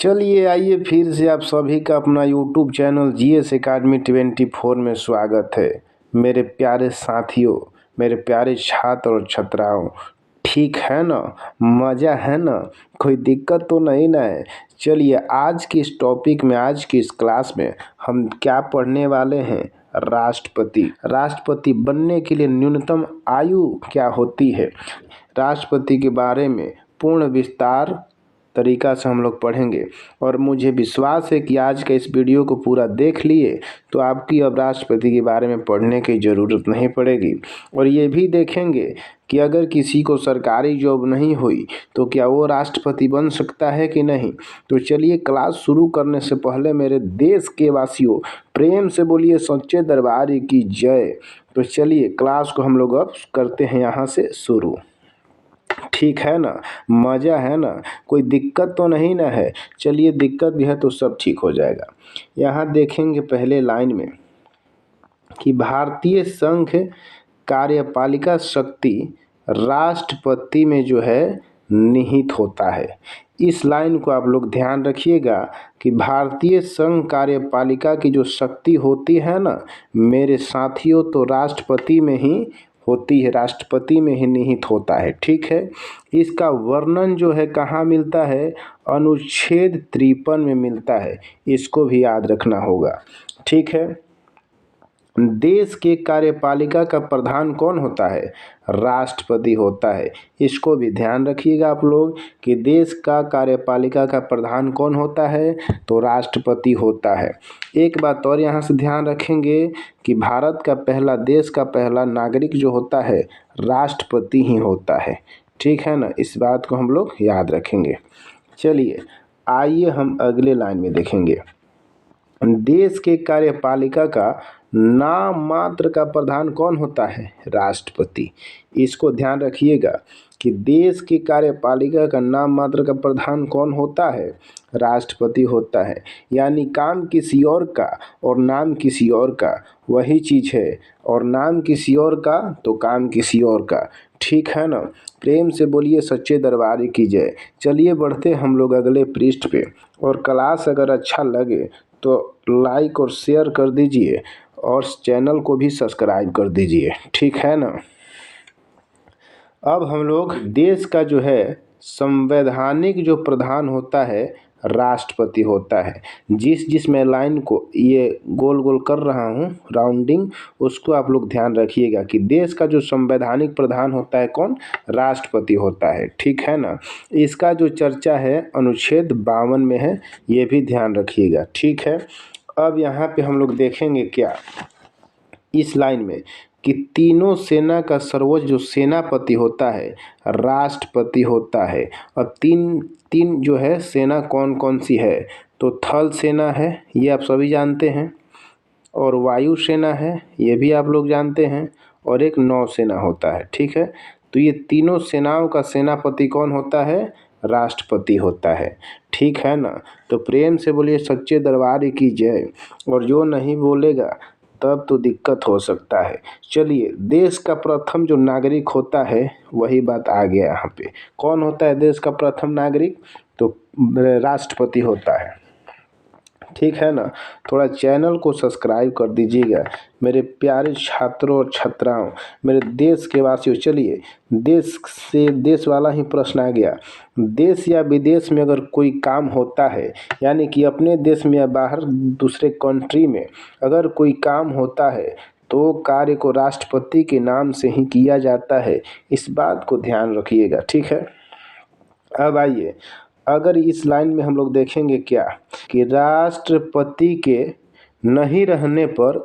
चलिए आइए फिर से आप सभी का अपना यूट्यूब चैनल जीएस एकेडमी 24 में स्वागत है। मेरे प्यारे साथियों, मेरे प्यारे छात्र और छात्राओं, ठीक है ना? मज़ा है ना? कोई दिक्कत तो नहीं ना है? चलिए आज की इस टॉपिक में, आज की इस क्लास में हम क्या पढ़ने वाले हैं? राष्ट्रपति। राष्ट्रपति बनने के लिए न्यूनतम आयु क्या होती है? राष्ट्रपति के बारे में पूर्ण विस्तार तरीका से हम लोग पढ़ेंगे और मुझे विश्वास है कि आज का इस वीडियो को पूरा देख लिए तो आपकी अब राष्ट्रपति के बारे में पढ़ने की ज़रूरत नहीं पड़ेगी। और ये भी देखेंगे कि अगर किसी को सरकारी जॉब नहीं हुई तो क्या वो राष्ट्रपति बन सकता है कि नहीं। तो चलिए क्लास शुरू करने से पहले मेरे देश के वासियों, प्रेम से बोलिए सच्चे दरबार की जय। तो चलिए क्लास को हम लोग अब करते हैं यहाँ से शुरू। ठीक है ना? मज़ा है ना? कोई दिक्कत तो नहीं ना है? चलिए दिक्कत भी है तो सब ठीक हो जाएगा। यहाँ देखेंगे पहले लाइन में कि भारतीय संघ कार्यपालिका शक्ति राष्ट्रपति में जो है निहित होता है। इस लाइन को आप लोग ध्यान रखिएगा कि भारतीय संघ कार्यपालिका की जो शक्ति होती है ना मेरे साथियों, तो राष्ट्रपति में ही होती है, राष्ट्रपति में ही निहित होता है। ठीक है, इसका वर्णन जो है कहाँ मिलता है? अनुच्छेद 53 में मिलता है। इसको भी याद रखना होगा। ठीक है, देश के कार्यपालिका का प्रधान कौन होता है? राष्ट्रपति होता है। इसको भी ध्यान रखिएगा आप लोग कि देश का कार्यपालिका का प्रधान कौन होता है? तो राष्ट्रपति होता है। एक बात और यहाँ से ध्यान रखेंगे कि भारत का पहला, देश का पहला नागरिक जो होता है राष्ट्रपति ही होता है। ठीक है ना? इस बात को हम लोग याद रखेंगे। चलिए आइए हम अगले लाइन में देखेंगे। देश के कार्यपालिका का नाम मात्र का प्रधान कौन होता है? राष्ट्रपति। इसको ध्यान रखिएगा कि देश की कार्यपालिका का नाम मात्र का प्रधान कौन होता है? राष्ट्रपति होता है। यानी काम किसी और का और नाम किसी और का वही चीज़ है, और नाम किसी और का तो काम किसी और का। ठीक है ना? प्रेम से बोलिए सच्चे दरबार की जय। चलिए बढ़ते हम लोग अगले पृष्ठ पे। और क्लास अगर अच्छा लगे तो लाइक और शेयर कर दीजिए और चैनल को भी सब्सक्राइब कर दीजिए। ठीक है ना? अब हम लोग देश का जो है संवैधानिक जो प्रधान होता है राष्ट्रपति होता है। जिस मैं लाइन को ये गोल गोल कर रहा हूँ राउंडिंग, उसको आप लोग ध्यान रखिएगा कि देश का जो संवैधानिक प्रधान होता है कौन? राष्ट्रपति होता है। ठीक है ना? इसका जो चर्चा है अनुच्छेद 52 में है, ये भी ध्यान रखिएगा। ठीक है, अब यहाँ पे हम लोग देखेंगे क्या इस लाइन में कि तीनों सेना का सर्वोच्च जो सेनापति होता है राष्ट्रपति होता है। अब तीन जो है सेना कौन कौन सी है? तो थल सेना है, ये आप सभी जानते हैं, और वायु सेना है, ये भी आप लोग जानते हैं, और एक नौसेना होता है। ठीक है, तो ये तीनों सेनाओं का सेनापति कौन होता है? राष्ट्रपति होता है। ठीक है ना? तो प्रेम से बोलिए सच्चे दरबार की जय। और जो नहीं बोलेगा तब तो दिक्कत हो सकता है। चलिए, देश का प्रथम जो नागरिक होता है वही बात आ गया यहाँ पे। कौन होता है देश का प्रथम नागरिक? तो राष्ट्रपति होता है। ठीक है ना? थोड़ा चैनल को सब्सक्राइब कर दीजिएगा मेरे प्यारे छात्रों और छात्राओं, मेरे देश के वासियों। चलिए, देश से देश वाला ही प्रश्न आ गया। देश या विदेश में अगर कोई काम होता है, यानी कि अपने देश में या बाहर दूसरे कंट्री में अगर कोई काम होता है तो कार्य को राष्ट्रपति के नाम से ही किया जाता है। इस बात को ध्यान रखिएगा। ठीक है, अब आइए अगर इस लाइन में हम लोग देखेंगे क्या कि राष्ट्रपति के नहीं रहने पर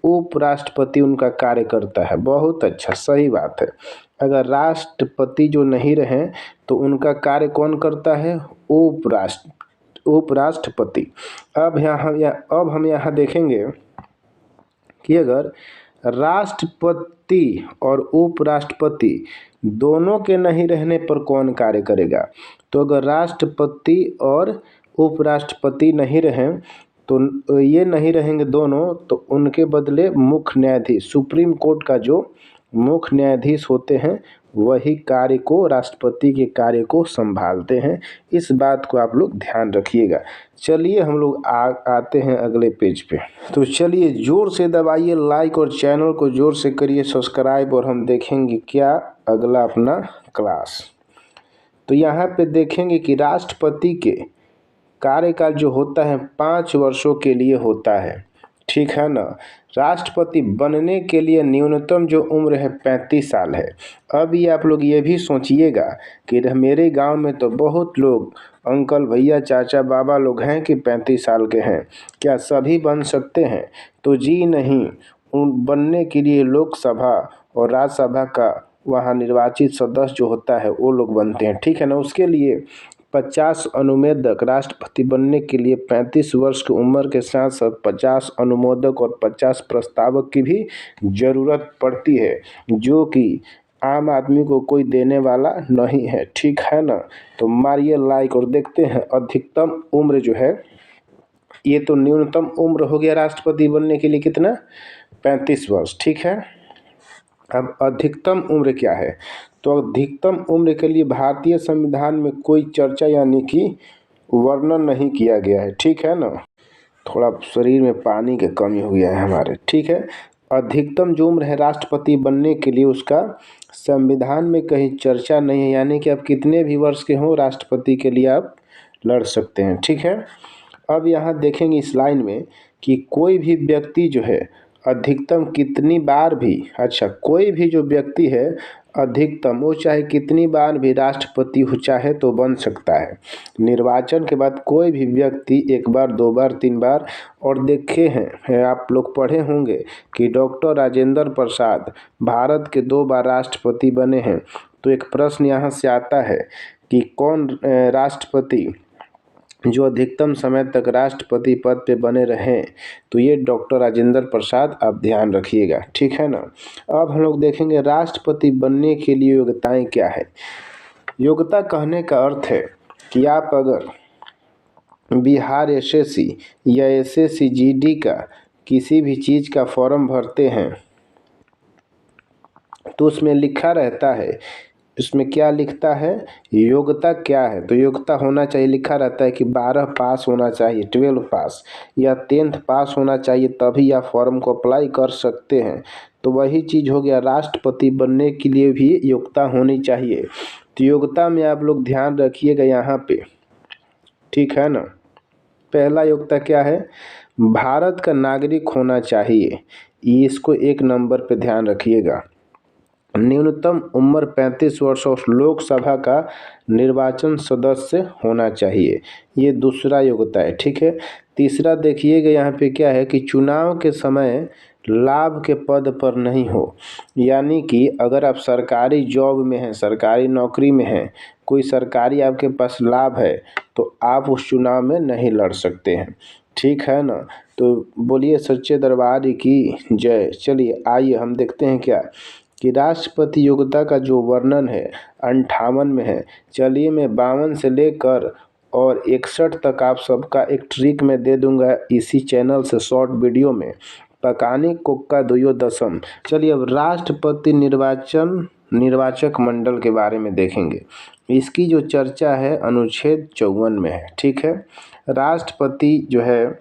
उपराष्ट्रपति उनका कार्य करता है। बहुत अच्छा, सही बात है। अगर राष्ट्रपति जो नहीं रहे तो उनका कार्य कौन करता है? उपराष्ट्रपति। अब हम यहाँ देखेंगे कि अगर राष्ट्रपति और उपराष्ट्रपति दोनों के नहीं रहने पर कौन कार्य करेगा? तो अगर राष्ट्रपति और उपराष्ट्रपति नहीं रहें तो ये नहीं रहेंगे दोनों, तो उनके बदले मुख्य न्यायाधीश, सुप्रीम कोर्ट का जो मुख्य न्यायाधीश होते हैं वही कार्य को, राष्ट्रपति के कार्य को संभालते हैं। इस बात को आप लोग ध्यान रखिएगा। चलिए हम लोग आते हैं अगले पेज पे। तो चलिए जोर से दबाइए लाइक और चैनल को जोर से करिए सब्सक्राइब, और हम देखेंगे क्या अगला अपना क्लास। तो यहाँ पे देखेंगे कि राष्ट्रपति के कार्यकाल जो होता है 5 वर्षों के लिए होता है, ठीक है ना। राष्ट्रपति बनने के लिए न्यूनतम जो उम्र है 35 साल है। अब ये आप लोग ये भी सोचिएगा कि मेरे गांव में तो बहुत लोग अंकल भैया चाचा बाबा लोग हैं कि 35 साल के हैं, क्या सभी बन सकते हैं? तो जी नहीं, उन बनने के लिए लोकसभा और राज्यसभा का वहाँ निर्वाचित सदस्य जो होता है वो लोग बनते हैं, ठीक है ना। उसके लिए 50 अनुमोदक, राष्ट्रपति बनने के लिए 35 वर्ष की उम्र के साथ साथ 50 अनुमोदक और 50 प्रस्तावक की भी ज़रूरत पड़ती है, जो कि आम आदमी को कोई देने वाला नहीं है, ठीक है ना। तो मारिए लाइक और देखते हैं अधिकतम उम्र जो है, ये तो न्यूनतम उम्र हो गया राष्ट्रपति बनने के लिए कितना, 35 वर्ष, ठीक है। अब अधिकतम उम्र क्या है? तो अधिकतम उम्र के लिए भारतीय संविधान में कोई चर्चा यानी कि वर्णन नहीं किया गया है, ठीक है ना। थोड़ा शरीर में पानी की कमी हो गया है हमारे, ठीक है। अधिकतम जो उम्र है राष्ट्रपति बनने के लिए उसका संविधान में कहीं चर्चा नहीं है, यानी कि आप कितने भी वर्ष के हों राष्ट्रपति के लिए आप लड़ सकते हैं, ठीक है। अब यहाँ देखेंगे इस लाइन में कि कोई भी व्यक्ति जो है अधिकतम कितनी बार भी, अच्छा कोई भी जो व्यक्ति है अधिकतम वो चाहे कितनी बार भी राष्ट्रपति हो चाहे तो बन सकता है। निर्वाचन के बाद कोई भी व्यक्ति 1 बार 2 बार 3 बार, और देखे हैं आप लोग पढ़े होंगे कि डॉक्टर राजेंद्र प्रसाद भारत के 2 बार राष्ट्रपति बने हैं। तो एक प्रश्न यहाँ से आता है कि कौन राष्ट्रपति जो अधिकतम समय तक राष्ट्रपति पद पे बने रहें, तो ये डॉक्टर राजेंद्र प्रसाद, आप ध्यान रखिएगा, ठीक है ना। अब हम लोग देखेंगे राष्ट्रपति बनने के लिए योग्यताएं क्या है। योग्यता कहने का अर्थ है कि आप अगर बिहार एसएससी या एसएससी जीडी का किसी भी चीज़ का फॉर्म भरते हैं तो उसमें लिखा रहता है, इसमें क्या लिखता है, योग्यता क्या है। तो योग्यता होना चाहिए, लिखा रहता है कि 12 पास होना चाहिए, 12 पास या 10th पास होना चाहिए, तभी आप फॉर्म को अप्लाई कर सकते हैं। तो वही चीज़ हो गया, राष्ट्रपति बनने के लिए भी योग्यता होनी चाहिए। तो योग्यता में आप लोग ध्यान रखिएगा यहाँ पे, ठीक है ना। पहला योग्यता क्या है, भारत का नागरिक होना चाहिए, इसको 1 नंबर पे ध्यान रखिएगा। न्यूनतम उम्र 35 वर्ष और लोकसभा का निर्वाचन सदस्य होना चाहिए, ये दूसरा योग्यता है, ठीक है। तीसरा देखिएगा यहाँ पे क्या है कि चुनाव के समय लाभ के पद पर नहीं हो, यानी कि अगर आप सरकारी जॉब में हैं, सरकारी नौकरी में हैं, कोई सरकारी आपके पास लाभ है तो आप उस चुनाव में नहीं लड़ सकते हैं, ठीक है ना। तो बोलिए सच्चे दरबार की जय। चलिए आइए हम देखते हैं क्या कि राष्ट्रपति योग्यता का जो वर्णन है 58 में है। चलिए मैं 52 से लेकर और 61 तक आप सबका एक ट्रिक में दे दूंगा इसी चैनल से शॉर्ट वीडियो में, पकाने कोक्का दुयो दसम। चलिए अब राष्ट्रपति निर्वाचक मंडल के बारे में देखेंगे। इसकी जो चर्चा है अनुच्छेद 54 में है, ठीक है। राष्ट्रपति जो है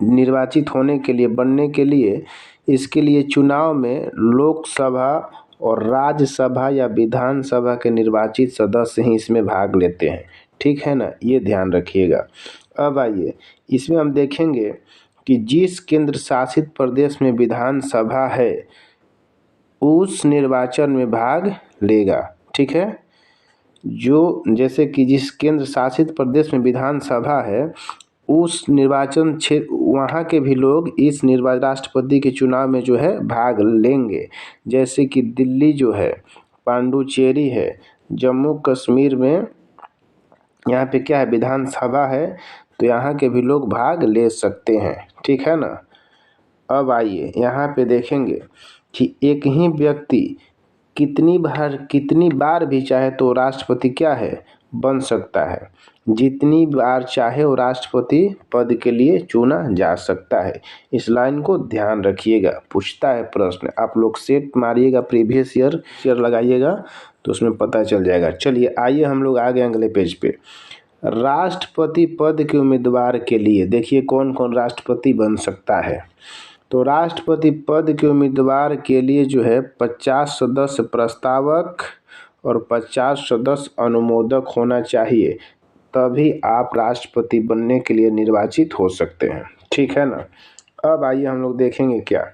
निर्वाचित होने के लिए, बनने के लिए, इसके लिए चुनाव में लोकसभा और राज्यसभा या विधानसभा के निर्वाचित सदस्य ही इसमें भाग लेते हैं, ठीक है ना, ये ध्यान रखिएगा। अब आइए इसमें हम देखेंगे कि जिस केंद्र शासित प्रदेश में विधानसभा है उस निर्वाचन में भाग लेगा, ठीक है। जो जैसे कि जिस केंद्र शासित प्रदेश में विधानसभा है उस निर्वाचन क्षेत्र, वहाँ के भी लोग इस राष्ट्रपति के चुनाव में जो है भाग लेंगे। जैसे कि दिल्ली जो है, पांडुचेरी है, जम्मू कश्मीर में यहाँ पे क्या है, विधानसभा है, तो यहाँ के भी लोग भाग ले सकते हैं, ठीक है ना। अब आइए यहाँ पे देखेंगे कि एक ही व्यक्ति कितनी बार भी चाहे तो राष्ट्रपति क्या है, बन सकता है। जितनी बार चाहे वो राष्ट्रपति पद के लिए चुना जा सकता है। इस लाइन को ध्यान रखिएगा। पूछता है प्रश्न, आप लोग सेट मारिएगा, प्रीवियस ईयर लगाइएगा तो उसमें पता चल जाएगा। चलिए आइए हम लोग आगे अगले पेज पे। राष्ट्रपति पद के उम्मीदवार के लिए देखिए कौन कौन राष्ट्रपति बन सकता है। तो राष्ट्रपति पद के उम्मीदवार के लिए जो है 50 सदस्य प्रस्तावक और 50 सदस्य अनुमोदक होना चाहिए, तभी आप राष्ट्रपति बनने के लिए निर्वाचित हो सकते हैं। ठीक है ना। अब आइए हम लोग देखेंगे क्या,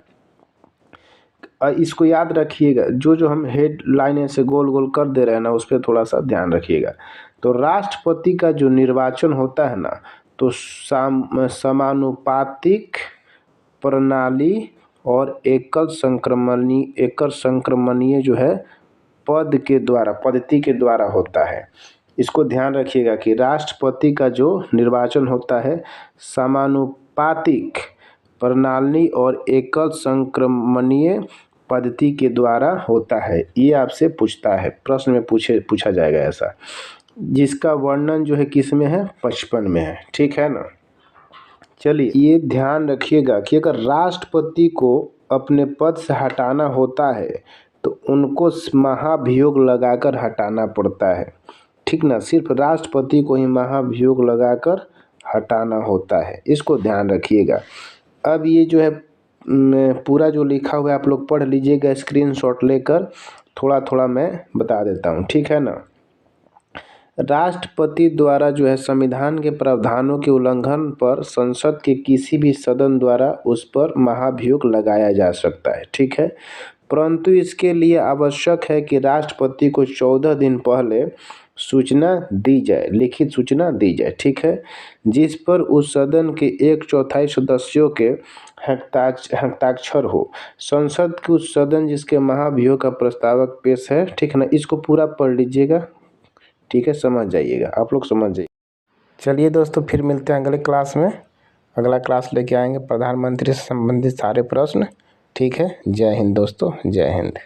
इसको याद रखिएगा। जो हम हेडलाइन ऐसे गोल गोल कर दे रहे हैं ना, उस पर थोड़ा सा ध्यान रखिएगा। तो राष्ट्रपति का जो निर्वाचन होता है ना, तो समानुपातिक प्रणाली और एकल संक्रमणीय जो है पद्धति के द्वारा होता है। इसको ध्यान रखिएगा कि राष्ट्रपति का जो निर्वाचन होता है समानुपातिक प्रणाली और एकल संक्रमणीय पद्धति के द्वारा होता है। ये आपसे पूछता है, प्रश्न में पूछा जाएगा ऐसा, जिसका वर्णन जो है किस में है, 55 में है। ठीक है ना। चलिए ये ध्यान रखिएगा कि अगर राष्ट्रपति को अपने पद से हटाना होता है तो उनको महाभियोग लगाकर हटाना पड़ता है। ठीक ना, सिर्फ राष्ट्रपति को ही महाभियोग लगाकर हटाना होता है, इसको ध्यान रखिएगा। अब ये जो है पूरा जो लिखा हुआ है आप लोग पढ़ लीजिएगा स्क्रीनशॉट लेकर, थोड़ा थोड़ा मैं बता देता हूँ। ठीक है ना। राष्ट्रपति द्वारा जो है संविधान के प्रावधानों के उल्लंघन पर संसद के किसी भी सदन द्वारा उस पर महाभियोग लगाया जा सकता है। ठीक है, परंतु इसके लिए आवश्यक है कि राष्ट्रपति को 14 दिन पहले सूचना दी जाए, लिखित सूचना दी जाए। ठीक है, जिस पर उस सदन के 1/4 सदस्यों के हस्ताक्षर हो। संसद के उस सदन जिसके महाभियोग का प्रस्तावक पेश है। ठीक है ना, इसको पूरा पढ़ लीजिएगा। ठीक है, समझ जाइएगा, आप लोग समझ जाइए। चलिए दोस्तों, फिर मिलते हैं अगले क्लास में। अगला क्लास लेके आएंगे प्रधानमंत्री से संबंधित सारे प्रश्न। ठीक है, जय हिंद दोस्तों, जय हिंद।